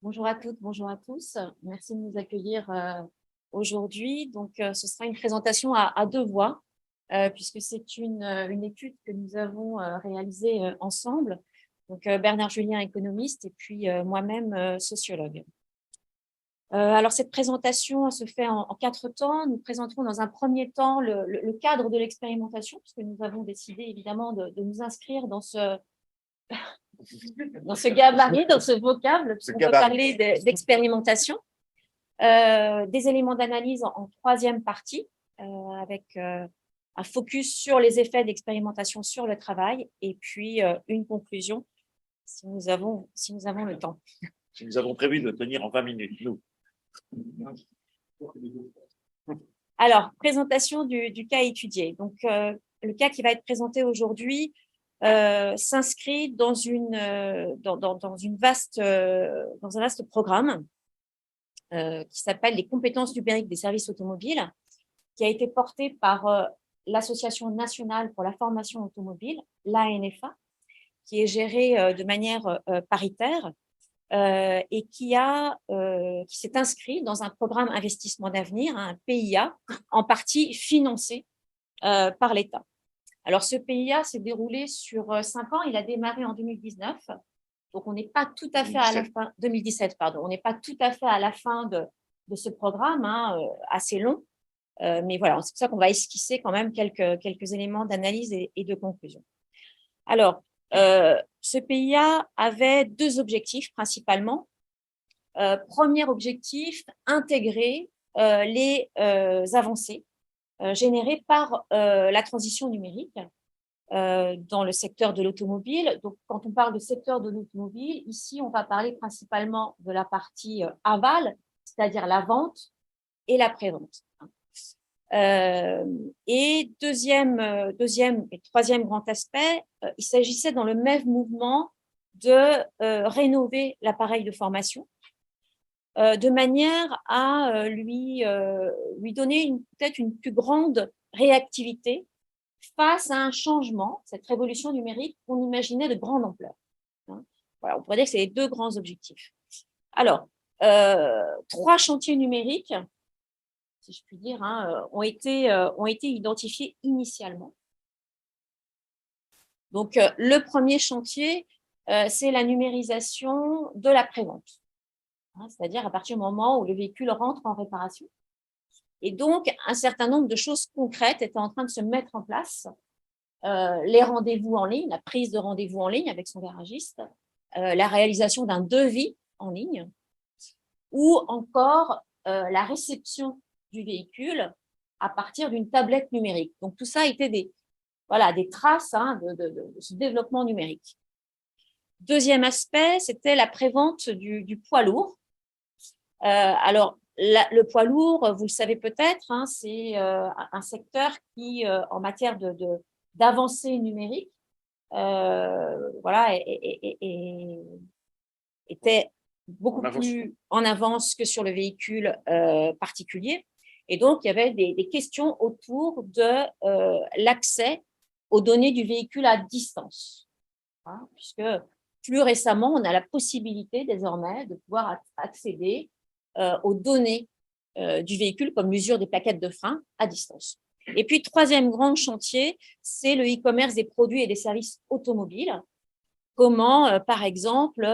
Bonjour à toutes, bonjour à tous. Merci de nous accueillir aujourd'hui. Donc, ce sera une présentation à deux voix, puisque c'est une étude que nous avons réalisée ensemble. Donc, Bernard Julien, économiste, et puis moi-même, sociologue. Alors, cette présentation se fait en quatre temps. Nous présenterons dans un premier temps le cadre de l'expérimentation, puisque nous avons décidé évidemment de nous inscrire dans ce gabarit, dans ce vocable, puisqu'on peut parler d'expérimentation. Des éléments d'analyse en troisième partie, avec un focus sur les effets d'expérimentation sur le travail, et puis une conclusion, si nous avons le temps. Nous avons prévu de tenir en 20 minutes, nous. Alors, présentation du cas étudié. Donc, le cas qui va être présenté aujourd'hui s'inscrit dans un vaste programme qui s'appelle les compétences numériques des services automobiles, qui a été porté par l'Association nationale pour la formation automobile, l'ANFA, qui est gérée de manière paritaire et qui s'est inscrit dans un programme investissement d'avenir, un PIA, en partie financé par l'État. Alors, ce PIA s'est déroulé sur 5 ans. Il a démarré en 2019. Donc, on n'est pas tout à fait à la fin, 2017, pardon. On n'est pas tout à fait à la fin de ce programme, assez long. Mais voilà, c'est pour ça qu'on va esquisser quand même quelques éléments d'analyse et de conclusion. Alors, ce PIA avait deux objectifs principalement. Premier objectif, intégrer les avancées générées par la transition numérique dans le secteur de l'automobile. Donc, quand on parle de secteur de l'automobile, ici, on va parler principalement de la partie aval, c'est-à-dire la vente et la prévente. Et deuxième et troisième grand aspect, il s'agissait dans le même mouvement de rénover l'appareil de formation de manière à lui donner peut-être une plus grande réactivité face à un changement, cette révolution numérique qu'on imaginait de grande ampleur. Voilà, on pourrait dire que c'est les deux grands objectifs. Alors, 3 chantiers numériques, si je puis dire, ont été identifiés initialement. Donc, le premier chantier, c'est la numérisation de la prévente, c'est-à-dire à partir du moment où le véhicule rentre en réparation. Et donc, un certain nombre de choses concrètes étaient en train de se mettre en place. Les rendez-vous en ligne, la prise de rendez-vous en ligne avec son garagiste, la réalisation d'un devis en ligne, ou encore la réception du véhicule à partir d'une tablette numérique. Donc, tout ça était des traces de ce développement numérique. Deuxième aspect, c'était la prévente du poids lourd. Alors, le poids lourd, vous le savez peut-être, c'est un secteur qui, en matière d'avancée numérique, était beaucoup plus en avance que sur le véhicule particulier. Et donc, il y avait des questions autour de l'accès aux données du véhicule à distance, puisque plus récemment, on a la possibilité désormais de pouvoir accéder aux données du véhicule comme l'usure des plaquettes de frein à distance. Et puis, troisième grand chantier, c'est le e-commerce des produits et des services automobiles. Comment, par exemple,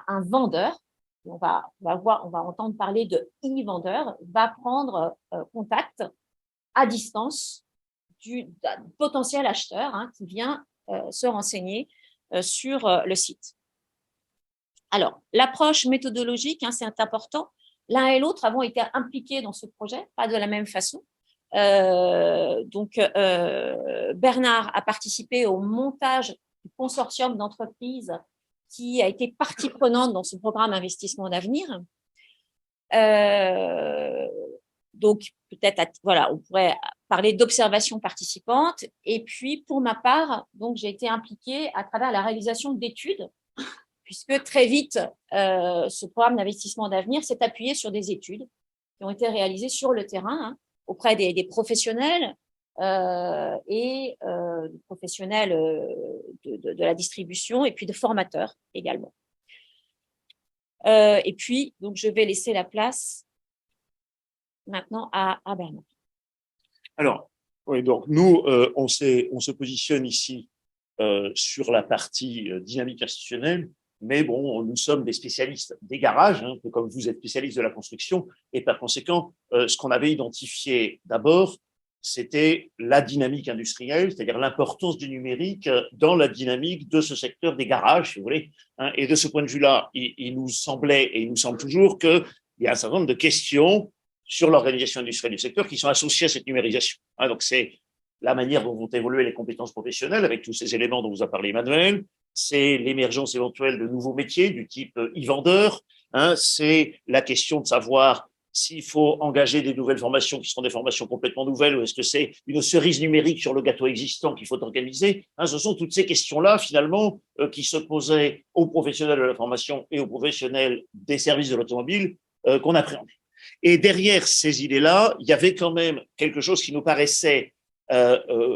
un vendeur, on va entendre parler de e-vendeur, va prendre contact à distance d'un potentiel acheteur qui vient se renseigner sur le site. Alors, l'approche méthodologique, c'est important. L'un et l'autre avons été impliqués dans ce projet, pas de la même façon. Bernard a participé au montage du consortium d'entreprises qui a été partie prenante dans ce programme investissement d'avenir. Donc, peut-être, on pourrait parler d'observation participante. Et puis, pour ma part, donc, j'ai été impliquée à travers la réalisation d'études, puisque très vite, ce programme d'investissement d'avenir s'est appuyé sur des études qui ont été réalisées sur le terrain auprès des professionnels et professionnels de la distribution et puis de formateurs également. Et puis, donc, je vais laisser la place maintenant à Bernard. Alors, oui, donc nous, on se positionne ici sur la partie dynamique institutionnelle, mais bon, nous sommes des spécialistes des garages, un peu comme vous êtes spécialistes de la construction, et par conséquent, ce qu'on avait identifié d'abord, c'était la dynamique industrielle, c'est-à-dire l'importance du numérique dans la dynamique de ce secteur des garages, si vous voulez. Et de ce point de vue-là, il nous semblait, et il nous semble toujours, qu'il y a un certain nombre de questions sur l'organisation industrielle du secteur qui sont associées à cette numérisation. Donc, c'est la manière dont vont évoluer les compétences professionnelles avec tous ces éléments dont vous a parlé Emmanuel, c'est l'émergence éventuelle de nouveaux métiers du type e-vendeur, c'est la question de savoir s'il faut engager des nouvelles formations qui seront des formations complètement nouvelles ou est-ce que c'est une cerise numérique sur le gâteau existant qu'il faut organiser. Ce sont toutes ces questions-là, finalement, qui se posaient aux professionnels de la formation et aux professionnels des services de l'automobile qu'on appréhendait. Et derrière ces idées-là, il y avait quand même quelque chose qui nous paraissait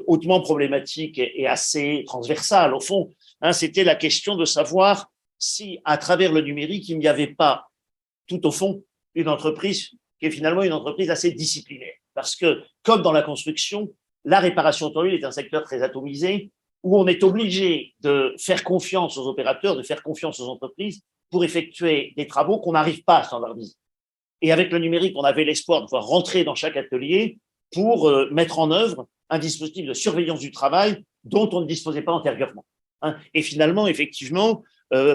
hautement problématique et assez transversal, au fond. C'était la question de savoir si, à travers le numérique, il n'y avait pas, tout au fond, une entreprise qui est finalement une entreprise assez disciplinée. Parce que, comme dans la construction, la réparation automobile est un secteur très atomisé où on est obligé de faire confiance aux opérateurs, de faire confiance aux entreprises pour effectuer des travaux qu'on n'arrive pas à standardiser. Et avec le numérique, on avait l'espoir de pouvoir rentrer dans chaque atelier pour mettre en œuvre un dispositif de surveillance du travail dont on ne disposait pas antérieurement. Et finalement, effectivement,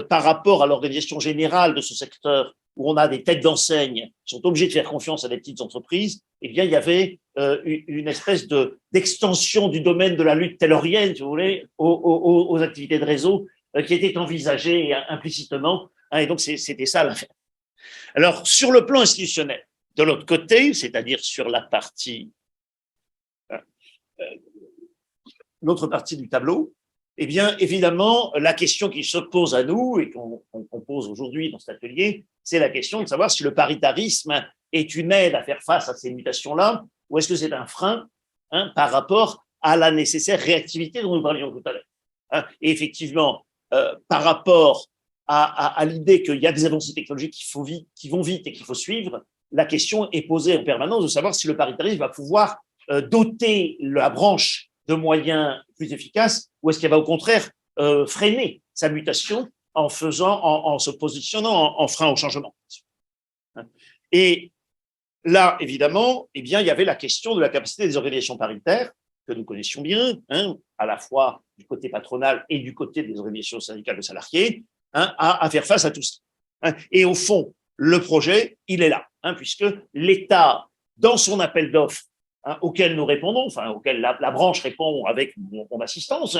par rapport à l'organisation générale de ce secteur, où on a des têtes d'enseigne qui sont obligées de faire confiance à des petites entreprises, eh bien, il y avait une espèce d'extension du domaine de la lutte taylorienne, si vous voulez, aux activités de réseau qui était envisagée implicitement. Et donc, c'était ça l'affaire. Alors, sur le plan institutionnel, de l'autre côté, c'est-à-dire sur la partie, l'autre partie du tableau, eh bien, évidemment, la question qui se pose à nous et qu'on pose aujourd'hui dans cet atelier, c'est la question de savoir si le paritarisme est une aide à faire face à ces mutations-là ou est-ce que c'est un frein par rapport à la nécessaire réactivité dont nous parlions tout à l'heure. Et effectivement, par rapport à l'idée qu'il y a des avancées technologiques qui vont vite et qu'il faut suivre, la question est posée en permanence de savoir si le paritarisme va pouvoir doter la branche de moyens plus efficaces ou est-ce qu'elle va au contraire freiner sa mutation en se positionnant en frein au changement. Et là, évidemment, eh bien, il y avait la question de la capacité des organisations paritaires que nous connaissions bien, à la fois du côté patronal et du côté des organisations syndicales de salariés, à faire face à tout ça. Et au fond, le projet, il est là, puisque l'État, dans son appel d'offres, auquel nous répondons, enfin, auquel la branche répond avec mon assistance,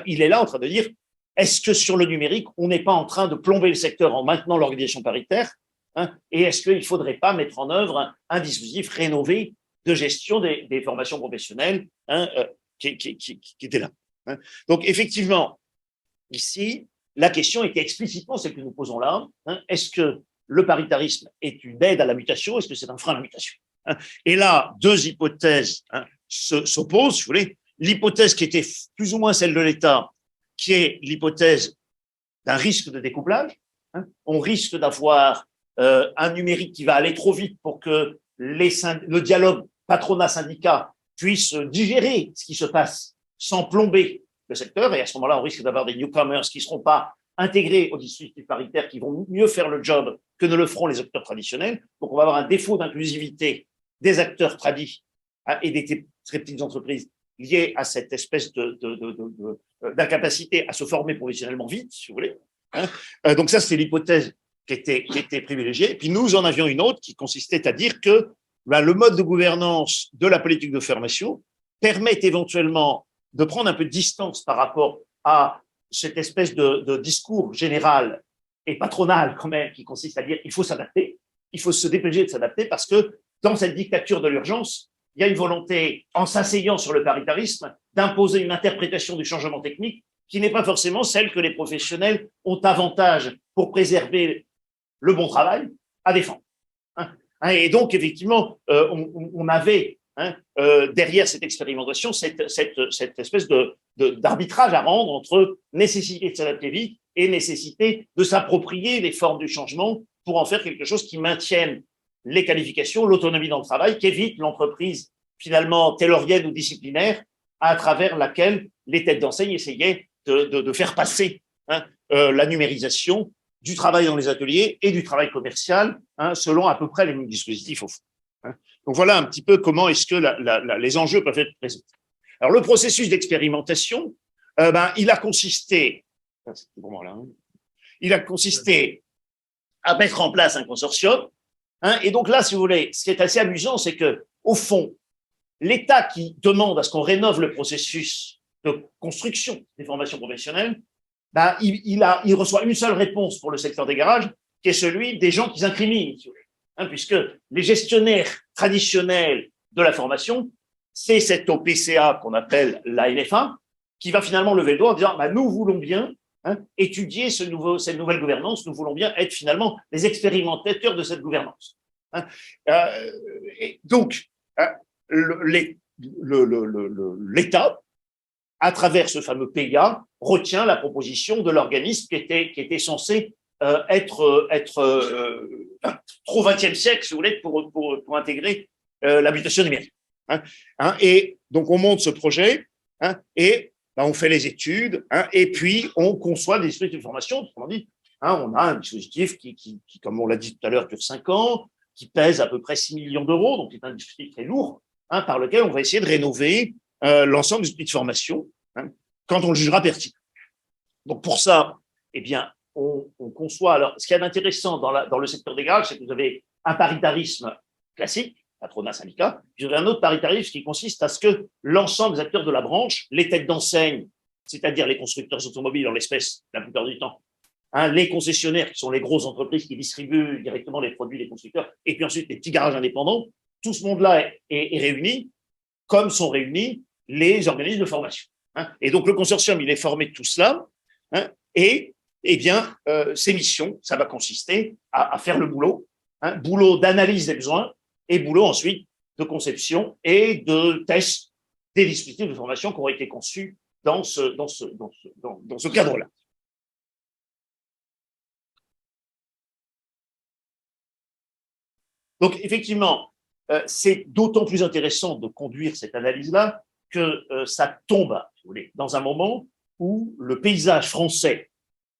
il est là en train de dire, est-ce que sur le numérique, on n'est pas en train de plomber le secteur en maintenant l'organisation paritaire, et est-ce qu'il ne faudrait pas mettre en œuvre un dispositif rénové de gestion des formations professionnelles qui était là. Donc, effectivement, ici, la question était explicitement celle que nous posons là. Est-ce que le paritarisme est une aide à la mutation? Est-ce que c'est un frein à la mutation? Et là, deux hypothèses s'opposent, si vous voulez. L'hypothèse qui était plus ou moins celle de l'État, qui est l'hypothèse d'un risque de découplage. On risque d'avoir un numérique qui va aller trop vite pour que le dialogue patronat-syndicat puisse digérer ce qui se passe sans plomber le secteur. Et à ce moment-là, on risque d'avoir des newcomers qui ne seront pas intégrés au dispositif paritaire, qui vont mieux faire le job que ne le feront les acteurs traditionnels. Donc, on va avoir un défaut d'inclusivité des acteurs tradis et des très petites entreprises liées à cette espèce d'incapacité à se former professionnellement vite, si vous voulez. Donc ça, c'est l'hypothèse qui était privilégiée. Et puis nous en avions une autre qui consistait à dire que le mode de gouvernance de la politique de formation permet éventuellement de prendre un peu de distance par rapport à cette espèce de discours général et patronal quand même qui consiste à dire il faut s'adapter, il faut se dépêcher de s'adapter parce que dans cette dictature de l'urgence, il y a une volonté, en s'asseyant sur le paritarisme, d'imposer une interprétation du changement technique qui n'est pas forcément celle que les professionnels ont avantage pour préserver le bon travail à défendre. Et donc, effectivement, on avait derrière cette expérimentation cette espèce d'arbitrage à rendre entre nécessité de s'adapter vite et nécessité de s'approprier les formes du changement pour en faire quelque chose qui maintienne les qualifications, l'autonomie dans le travail, qui évite l'entreprise finalement taylorienne ou disciplinaire à travers laquelle les têtes d'enseigne essayaient de faire passer la numérisation du travail dans les ateliers et du travail commercial, selon à peu près les mêmes dispositifs au fond. Donc voilà un petit peu comment est-ce que les enjeux peuvent être présentés. Alors le processus d'expérimentation, il a consisté, il a consisté à mettre en place un consortium. Et donc là, si vous voulez, ce qui est assez amusant, c'est que au fond, l'État qui demande à ce qu'on rénove le processus de construction des formations professionnelles, il reçoit une seule réponse pour le secteur des garages, qui est celui des gens qui s'incriminent, puisque les gestionnaires traditionnels de la formation, c'est cette OPCA qu'on appelle l'ANFA, qui va finalement lever le doigt en disant nous voulons bien étudier cette nouvelle gouvernance, nous voulons bien être finalement les expérimentateurs de cette gouvernance. Et donc, l'État, à travers ce fameux PIA, retient la proposition de l'organisme qui était censé être trop 20e siècle, si vous voulez, pour intégrer l'habitation numérique. Et donc, on monte ce projet et on fait les études et puis on conçoit des dispositifs de formation. On dit, on a un dispositif qui, comme on l'a dit tout à l'heure, dure 5 ans, qui pèse à peu près 6 millions d'euros, donc c'est un dispositif très lourd, par lequel on va essayer de rénover l'ensemble des dispositifs de formation quand on le jugera pertinent. Donc pour ça, eh bien, on conçoit. Alors, ce qui est intéressant dans le secteur des garages, c'est que vous avez un paritarisme classique, patronat, syndicat, puis vous avez un autre paritarisme qui consiste à ce que l'ensemble des acteurs de la branche, les têtes d'enseigne, c'est-à-dire les constructeurs automobiles en l'espèce, la plupart du temps, les concessionnaires qui sont les grosses entreprises qui distribuent directement les produits des constructeurs, et puis ensuite les petits garages indépendants, tout ce monde-là est réuni, comme sont réunis les organismes de formation. Et donc le consortium, il est formé de tout cela, et eh bien, ses missions, ça va consister à faire le boulot, boulot d'analyse des besoins, et boulot ensuite de conception et de test des dispositifs de formation qui ont été conçus dans ce cadre-là. Donc, effectivement, c'est d'autant plus intéressant de conduire cette analyse-là que ça tombe, si vous voulez, dans un moment où le paysage français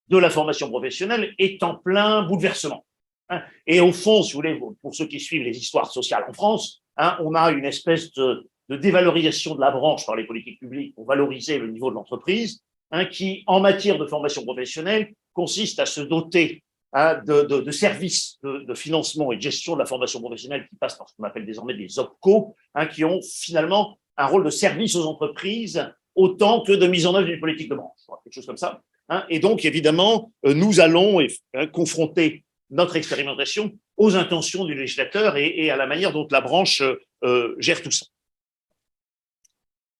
de la formation professionnelle est en plein bouleversement. Et au fond, si vous voulez, pour ceux qui suivent les histoires sociales en France, on a une espèce de dévalorisation de la branche par les politiques publiques pour valoriser le niveau de l'entreprise, qui, en matière de formation professionnelle, consiste à se doter de services de financement et de gestion de la formation professionnelle qui passent par ce qu'on appelle désormais des OPCO, qui ont finalement un rôle de service aux entreprises autant que de mise en œuvre d'une politique de branche, quelque chose comme ça. Et donc, évidemment, nous allons confronter notre expérimentation aux intentions du législateur et à la manière dont la branche gère tout ça.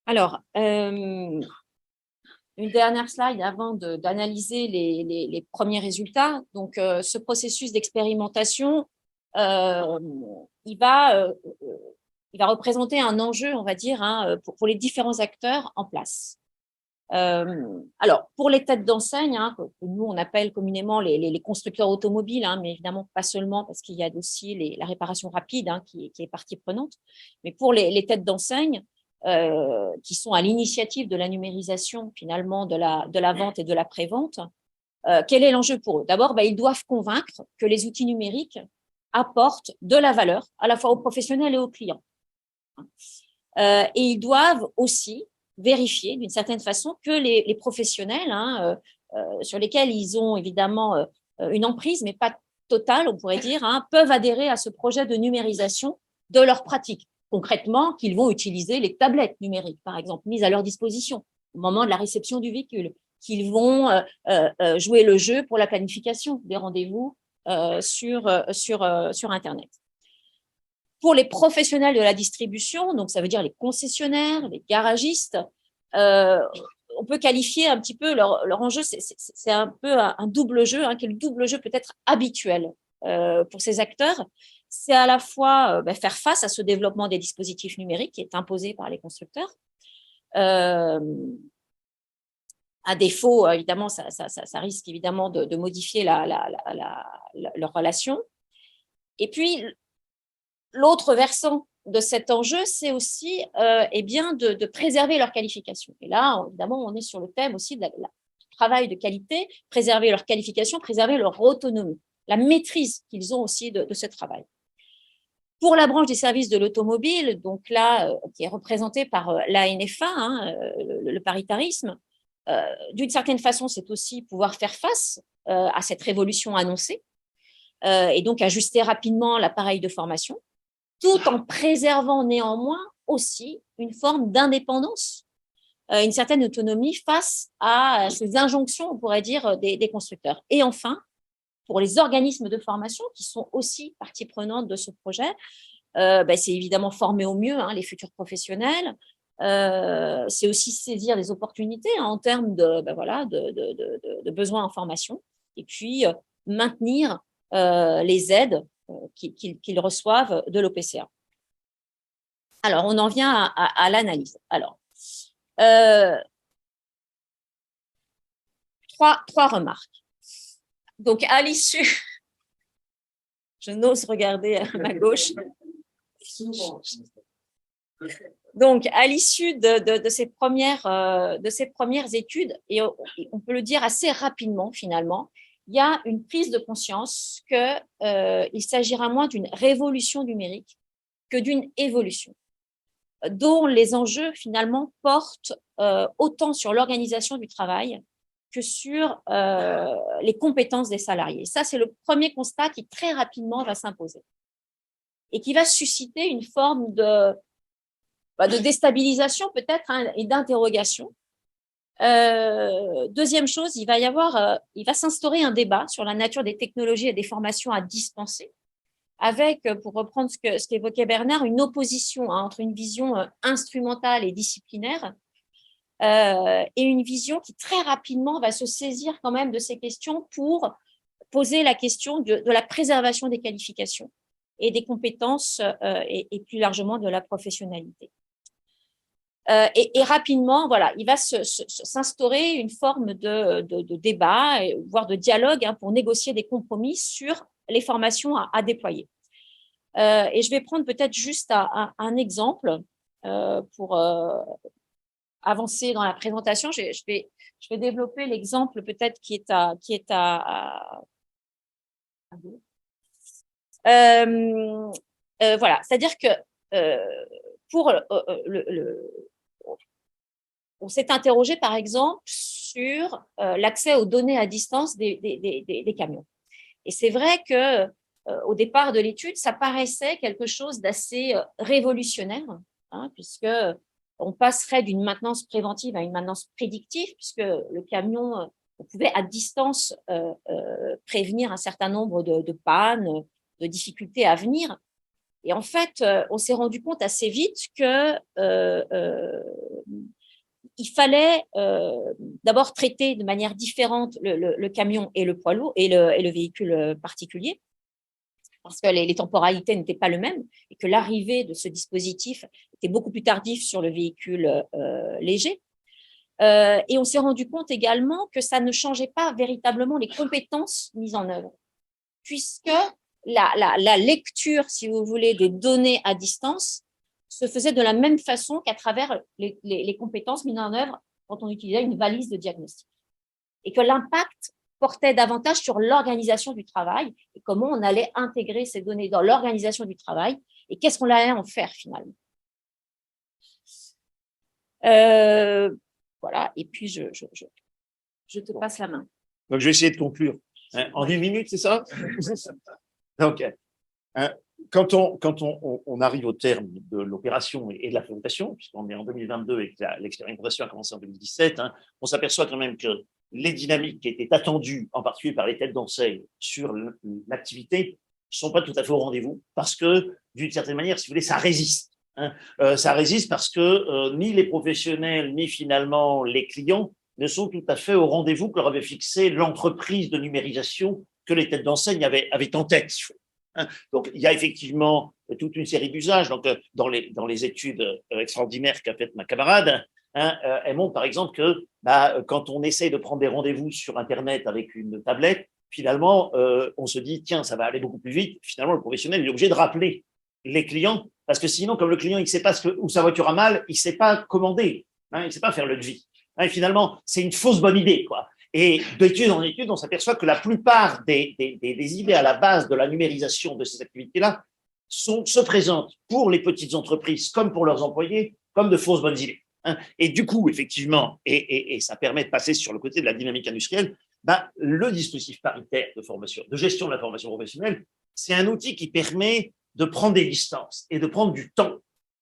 Alors, une dernière slide avant d'analyser les premiers résultats. Donc, ce processus d'expérimentation, il va représenter un enjeu, on va dire, pour les différents acteurs en place. Alors, pour les têtes d'enseigne, que nous, on appelle communément les constructeurs automobiles, mais évidemment pas seulement parce qu'il y a aussi la réparation rapide qui est partie prenante, mais pour les têtes d'enseigne qui sont à l'initiative de la numérisation finalement de la vente et de la prévente, quel est l'enjeu pour eux? D'abord, ils doivent convaincre que les outils numériques apportent de la valeur à la fois aux professionnels et aux clients. Et ils doivent aussi vérifier d'une certaine façon que les professionnels sur lesquels ils ont évidemment une emprise, mais pas totale, on pourrait dire, peuvent adhérer à ce projet de numérisation de leurs pratiques. Concrètement, qu'ils vont utiliser les tablettes numériques, par exemple, mises à leur disposition au moment de la réception du véhicule, qu'ils vont jouer le jeu pour la planification des rendez-vous sur Internet. Pour les professionnels de la distribution, donc ça veut dire les concessionnaires, les garagistes, on peut qualifier un petit peu leur enjeu, c'est un peu un double jeu, qui est le double jeu peut-être habituel pour ces acteurs. C'est à la fois faire face à ce développement des dispositifs numériques qui est imposé par les constructeurs, À défaut, évidemment, ça risque évidemment de modifier leur relation. Et puis, l'autre versant de cet enjeu, c'est aussi eh bien, de préserver leur qualification. Et là, évidemment, on est sur le thème aussi du travail de qualité, préserver leur qualification, préserver leur autonomie, la maîtrise qu'ils ont aussi de ce travail. Pour la branche des services de l'automobile, donc là, qui est représentée par l'ANFA, le paritarisme, d'une certaine façon, c'est aussi pouvoir faire face à cette révolution annoncée et donc ajuster rapidement l'appareil de formation, tout en préservant néanmoins aussi une forme d'indépendance, une certaine autonomie face à ces injonctions, on pourrait dire, des constructeurs. Et enfin, pour les organismes de formation qui sont aussi partie prenante de ce projet, c'est évidemment former au mieux les futurs professionnels. C'est aussi saisir les opportunités en termes de besoins en formation et puis maintenir les aides qu'ils reçoivent de l'OPCA. Alors, on en vient à l'analyse. Alors, trois remarques. Donc, à l'issue, je n'ose regarder à ma gauche. Donc, à l'issue de ces premières études, et on peut le dire assez rapidement finalement, il y a une prise de conscience qu'il s'agira moins d'une révolution numérique que d'une évolution, dont les enjeux finalement portent autant sur l'organisation du travail que sur les compétences des salariés. Ça, c'est le premier constat qui très rapidement va s'imposer et qui va susciter une forme de déstabilisation peut-être et d'interrogation. Deuxième chose, il va s'instaurer un débat sur la nature des technologies et des formations à dispenser, avec, pour reprendre ce qu'évoquait Bernard, une opposition entre une vision instrumentale et disciplinaire et une vision qui très rapidement va se saisir quand même de ces questions pour poser la question de la préservation des qualifications et des compétences et plus largement de la professionnalité. Et rapidement, voilà, il va s'instaurer une forme de débat, voire de dialogue pour négocier des compromis sur les formations à déployer. Et je vais prendre peut-être juste un exemple pour avancer dans la présentation. Je vais développer l'exemple peut-être qui est voilà, c'est-à-dire que pour on s'est interrogé, par exemple, sur l'accès aux données à distance des camions. Et c'est vrai que au départ de l'étude, ça paraissait quelque chose d'assez révolutionnaire, puisque on passerait d'une maintenance préventive à une maintenance prédictive, puisque le camion, on pouvait à distance prévenir un certain nombre de pannes, de difficultés à venir. Et en fait, on s'est rendu compte assez vite que il fallait d'abord traiter de manière différente le camion et le poids lourd et le véhicule particulier, parce que les temporalités n'étaient pas les mêmes et que l'arrivée de ce dispositif était beaucoup plus tardive sur le véhicule léger. Et on s'est rendu compte également que ça ne changeait pas véritablement les compétences mises en œuvre, puisque la lecture, si vous voulez, des données à distance se faisait de la même façon qu'à travers les compétences mises en œuvre quand on utilisait une valise de diagnostic. Et que l'impact portait davantage sur l'organisation du travail et comment on allait intégrer ces données dans l'organisation du travail et qu'est-ce qu'on allait en faire finalement. Voilà, et puis je te passe la main. Donc, je vais essayer de conclure. En 10 minutes, c'est ça? Donc, quand on arrive au terme de l'opération et de la présentation, puisqu'on est en 2022 et que l'expérimentation a commencé en 2017, on s'aperçoit quand même que les dynamiques qui étaient attendues, en particulier par les têtes d'enseigne sur l'activité, ne sont pas tout à fait au rendez-vous, parce que, d'une certaine manière, si vous voulez, ça résiste. Ça résiste parce que ni les professionnels, ni finalement les clients ne sont tout à fait au rendez-vous que leur avait fixé l'entreprise de numérisation que les têtes d'enseigne avaient en tête. Donc, il y a effectivement toute une série d'usages. Donc, dans les études extraordinaires qu'a faites ma camarade, Hein, elle montre par exemple que quand on essaye de prendre des rendez-vous sur Internet avec une tablette, finalement, on se dit, tiens, ça va aller beaucoup plus vite. Finalement, le professionnel est obligé de rappeler les clients parce que sinon, comme le client, il ne sait pas où sa voiture a mal, il ne sait pas commander, hein, il ne sait pas faire le devis. Hein, et finalement, c'est une fausse bonne idée, quoi. Et d'étude en étude, on s'aperçoit que la plupart des idées à la base de la numérisation de ces activités-là se présentent pour les petites entreprises comme pour leurs employés comme de fausses bonnes idées. Hein. Et du coup, effectivement, et ça permet de passer sur le côté de la dynamique industrielle, le dispositif paritaire de formation, de gestion de la formation professionnelle, c'est un outil qui permet de prendre des distances et de prendre du temps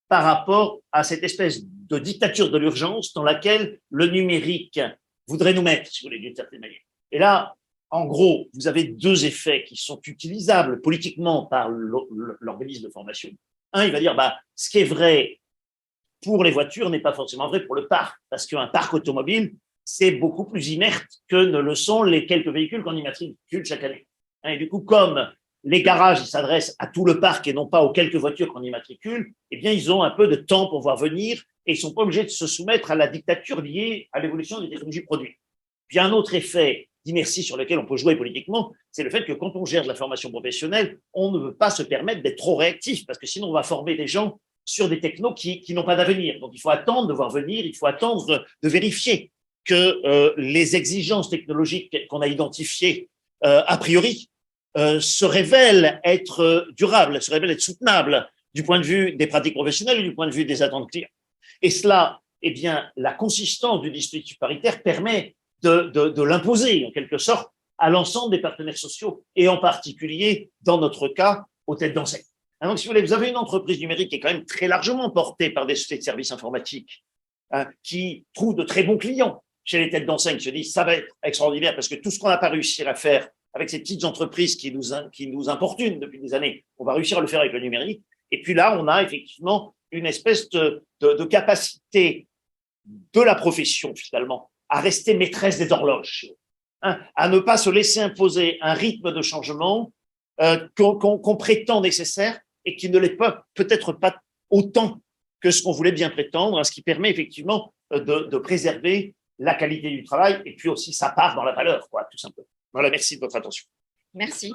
par rapport à cette espèce de dictature de l'urgence dans laquelle le numérique voudrait nous mettre, si vous voulez, d'une certaine manière. Et là, en gros, vous avez deux effets qui sont utilisables politiquement par l'organisme de formation. Un, il va dire, ce qui est vrai pour les voitures n'est pas forcément vrai pour le parc, parce qu'un parc automobile, c'est beaucoup plus inerte que ne le sont les quelques véhicules qu'on immatricule chaque année. Et du coup, comme les garages s'adressent à tout le parc et non pas aux quelques voitures qu'on immatricule, eh bien, ils ont un peu de temps pour voir venir et ils ne sont pas obligés de se soumettre à la dictature liée à l'évolution des technologies produites. Puis un autre effet d'inertie sur lequel on peut jouer politiquement, c'est le fait que quand on gère de la formation professionnelle, on ne veut pas se permettre d'être trop réactif, parce que sinon on va former des gens sur des technos qui n'ont pas d'avenir. Donc il faut attendre de voir venir, il faut attendre de vérifier que les exigences technologiques qu'on a identifiées a priori se révèlent être durables, se révèlent être soutenables du point de vue des pratiques professionnelles et du point de vue des attentes clients. Et cela, eh bien, la consistance du dispositif paritaire permet de l'imposer, en quelque sorte, à l'ensemble des partenaires sociaux, et en particulier, dans notre cas, aux têtes d'enseigne. Donc, si vous voulez, vous avez une entreprise numérique qui est quand même très largement portée par des sociétés de services informatiques, qui trouvent de très bons clients chez les têtes d'enseigne, qui se disent, ça va être extraordinaire, parce que tout ce qu'on n'a pas réussi à faire avec ces petites entreprises qui nous importunent depuis des années, on va réussir à le faire avec le numérique. Et puis là, on a effectivement une espèce de capacité de la profession, finalement, à rester maîtresse des horloges, à ne pas se laisser imposer un rythme de changement qu'on prétend nécessaire et qui ne l'est peut-être pas autant que ce qu'on voulait bien prétendre, ce qui permet effectivement de préserver la qualité du travail et puis aussi sa part dans la valeur, quoi, tout simplement. Voilà, merci de votre attention. Merci.